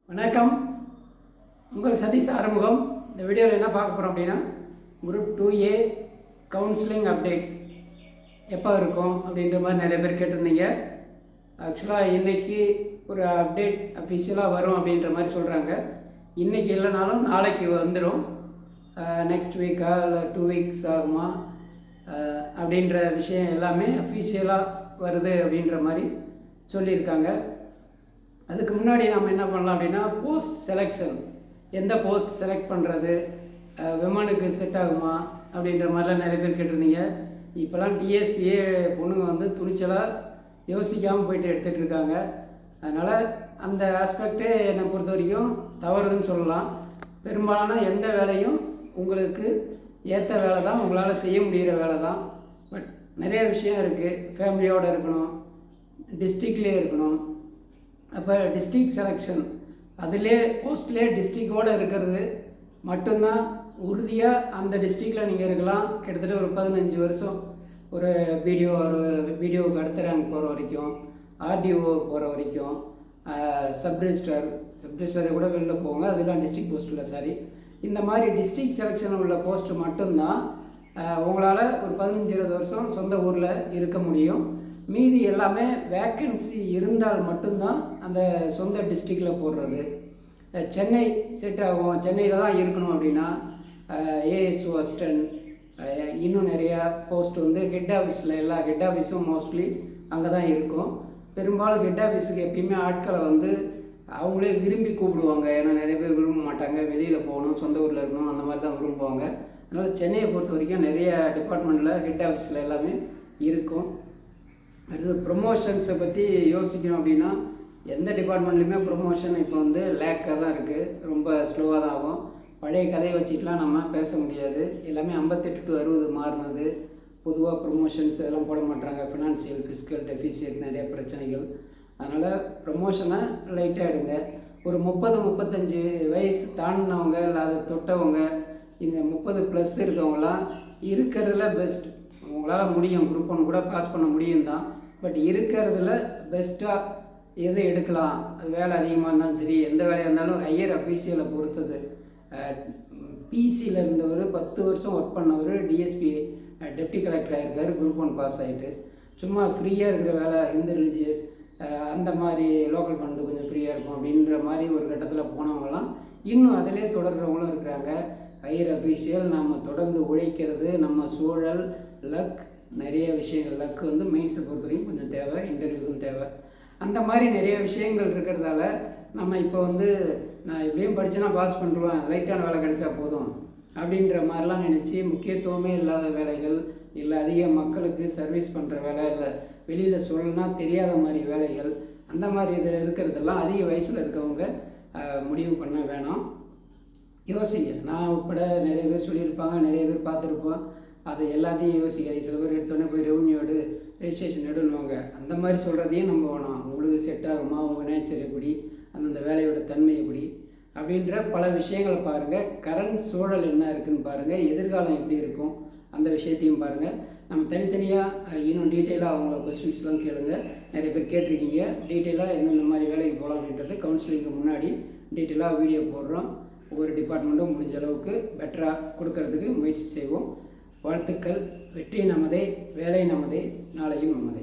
வணக்கம். உங்கள் சதீஷ் ஆறுமுகம். இந்த வீடியோவில் என்ன பார்க்க போகிறோம் அப்படின்னா, குரூப் 2A கவுன்சிலிங் அப்டேட் எப்போ இருக்கும் அப்படின்ற மாதிரி நிறைய பேர் கேட்டிருந்தீங்க. ஆக்சுவலாக இன்றைக்கி ஒரு அப்டேட் அஃபிஷியலாக வரும் அப்படின்ற மாதிரி சொல்கிறாங்க. இன்றைக்கி இல்லைனாலும் நாளைக்கு வந்துடும். நெக்ஸ்ட் வீக்கா இல்லை 2 வீக்ஸ் ஆகுமா அப்படின்ற விஷயம் எல்லாமே அஃபிஷியலாக வருது அப்படின்ற மாதிரி சொல்லியிருக்காங்க. அதுக்கு முன்னாடி நம்ம என்ன பண்ணலாம் அப்படின்னா, போஸ்ட் செலெக்ஷன், எந்த போஸ்ட் செலக்ட் பண்ணுறது, விமனுக்கு செட் ஆகுமா அப்படின்ற மாதிரிலாம் நிறைய பேர் கேட்டிருந்தீங்க. இப்போலாம் டிஎஸ்பியே பொண்ணுங்க வந்து துணிச்சலாக யோசிக்காமல் போயிட்டு எடுத்துகிட்டு இருக்காங்க. அதனால் அந்த ஆஸ்பெக்டே என்னை பொறுத்த வரைக்கும் தவறுதுன்னு சொல்லலாம். பெரும்பாலான எந்த வேலையும் உங்களுக்கு ஏற்ற வேலை தான், உங்களால் செய்ய முடிகிற வேலை தான். பட் நிறைய விஷயம் இருக்குது. ஃபேமிலியோடு இருக்கணும், டிஸ்ட்ரிக்ட்லேயே இருக்கணும். அப்போ டிஸ்ட்ரிக்ட் செலெக்ஷன் அதிலே போஸ்ட்லேயே டிஸ்ட்ரிக்டோடு இருக்கிறது மட்டும்தான் உறுதியாக அந்த டிஸ்ட்ரிக்டில் நீங்கள் இருக்கலாம். கிட்டத்தட்ட ஒரு 15 வருஷம் ஒரு வீடியோவுக்கு அடுத்த ரேங்க் போகிற வரைக்கும், ஆர்டிஓ போகிற வரைக்கும், சப்ரிஜிஸ்டரை கூட வெளில போவாங்க, அதெல்லாம் டிஸ்ட்ரிக்ட் போஸ்ட்டில். சாரி, இந்த மாதிரி டிஸ்ட்ரிக்ட் செலெக்ஷன் உள்ள போஸ்ட்டு மட்டும்தான் உங்களால் ஒரு 15-20 வருஷம் சொந்த ஊரில் இருக்க முடியும். மீதி எல்லாமே வேக்கன்சி இருந்தால் மட்டும்தான் அந்த சொந்த டிஸ்ட்ரிக்டில் போடுறது. சென்னை செட் ஆகும், சென்னையில் தான் இருக்கணும் அப்படின்னா ஏஎஸ்ஓ அசிஸ்டன்ட், இன்னும் நிறையா போஸ்ட் வந்து ஹெட் ஆஃபீஸில், எல்லா ஹெட் ஆஃபீஸும் மோஸ்ட்லி அங்கே தான் இருக்கும். பெரும்பாலும் ஹெட் ஆஃபீஸுக்கு எப்பயுமே ஆட்களை வந்து அவங்களே விரும்பி கூப்பிடுவாங்க. ஏன்னா நிறைய பேர் விரும்ப மாட்டாங்க, வெளியில் போகணும், சொந்த ஊரில் இருக்கணும், அந்த மாதிரி தான் விரும்புவாங்க. அதனால் சென்னையை பொறுத்த வரைக்கும் நிறைய டிபார்ட்மெண்ட்டில் ஹெட் ஆஃபீஸில் எல்லாமே இருக்கும். அடுத்தது ப்ரொமோஷன்ஸை பற்றி யோசிக்கணும் அப்படின்னா, எந்த டிபார்ட்மெண்ட்லேயுமே ப்ரொமோஷன் இப்போ வந்து லேக்காக தான் இருக்குது, ரொம்ப ஸ்லோவாக தான் ஆகும். பழைய கதையை வச்சுட்டுலாம் நம்ம பேச முடியாது. எல்லாமே 58 to 60 மாறினது. பொதுவாக ப்ரொமோஷன்ஸ் எல்லாம் போட மாட்டாங்க. ஃபினான்சியல், ஃபிஸ்கல் டெஃபிசியட், நிறைய பிரச்சனைகள். அதனால் ப்ரொமோஷனை லைட்டாக எடுங்க. ஒரு 30-35 வயசு தாண்டினவங்க இல்லை அதை தொட்டவங்க, இந்த 30+ இருக்கவங்களாம் இருக்கிறதுல பெஸ்ட். உங்களால் முடியும், குரூப் 1 கூட பாஸ் பண்ண முடியும் தான். பட் இருக்கிறதுல பெஸ்ட்டாக எது எடுக்கலாம், அது வேலை அதிகமாக இருந்தாலும் சரி, எந்த வேலையாக இருந்தாலும் ஹையர் அஃபீஷியலை பொறுத்தது. பிசியில் இருந்தவர் 10 வருஷம் ஒர்க் பண்ணவர் டிஎஸ்பி டெப்டி கலெக்டர் ஆகிருக்காரு, குரூப் 1 பாஸ் ஆகிட்டு. சும்மா ஃப்ரீயாக இருக்கிற வேலை, இந்த ரிலீஜியஸ் அந்த மாதிரி லோக்கல் ஃபண்டு கொஞ்சம் ஃப்ரீயாக இருக்கும் அப்படின்ற மாதிரி ஒரு கட்டத்தில் போனவங்களாம் இன்னும் அதிலே தொடர்கிறவங்களும் இருக்கிறாங்க. ஹையர் அஃபீஷியல் நாம் தொடர்ந்து உழைக்கிறது, நம்ம சூழல், லக், நிறைய விஷயங்கள். லக் வந்து மெயின்ஸை பொறுத்த வரைக்கும் கொஞ்சம் தேவை, இன்டர்வியூக்கும் தேவை. அந்த மாதிரி நிறைய விஷயங்கள் இருக்கிறதால நம்ம இப்போ வந்து நான் எப்படியும் படித்தேன்னா பாஸ் பண்ணுறேன், லைட்டான வேலை கிடைச்சா போதும் அப்படின்ற மாதிரிலாம் நினச்சி முக்கியத்துவமே இல்லாத வேலைகள், இல்லை அதிக மக்களுக்கு சர்வீஸ் பண்ணுற வேலை, இல்லை வெளியில் சொல்லணும்னா தெரியாத மாதிரி வேலைகள், அந்த மாதிரி இதில் இருக்கிறதெல்லாம் அதிக வயசில் இருக்கவங்க முடிவு பண்ண வேணாம். யோசிங்க. நான் உட்பட நிறைய பேர் சொல்லியிருப்பாங்க, நிறைய பேர் பார்த்துருப்போம். அது எல்லாத்தையும் யோசிக்காது. சில பேர் எடுத்தோடனே போய் ரெவன்யூடு ரெஜிஸ்ட்ரேஷன் எடுன்னுவாங்க. அந்த மாதிரி சொல்கிறதையும் நம்ம வேணாம். உங்களுக்கு செட் ஆகுமா, உங்கள் நேச்சர் எப்படி, அந்தந்த வேலையோட தன்மை எப்படி அப்படின்ற பல விஷயங்களை பாருங்கள். கரண்ட் சூழல் என்ன இருக்குதுன்னு பாருங்கள். எதிர்காலம் எப்படி இருக்கும் அந்த விஷயத்தையும் பாருங்கள். நம்ம தனித்தனியாக இன்னும் டீட்டெயிலாக அவங்கள கொஸ்டின்ஸ்லாம் கேளுங்க. நிறைய பேர் கேட்டிருக்கீங்க, டீட்டெயிலாக எந்தெந்த மாதிரி வேலைக்கு போகலாம் அப்படின்றது கவுன்சிலிங்க்கு முன்னாடி டீட்டெயிலாக வீடியோ போடுறோம். ஒவ்வொரு டிபார்ட்மெண்ட்டும் முடிஞ்ச அளவுக்கு பெட்டராக கொடுக்கறதுக்கு முயற்சி செய்வோம். வாழ்த்துக்கள். வெற்றி நமதே, வேலை நமதே, நாளையும் நமதே.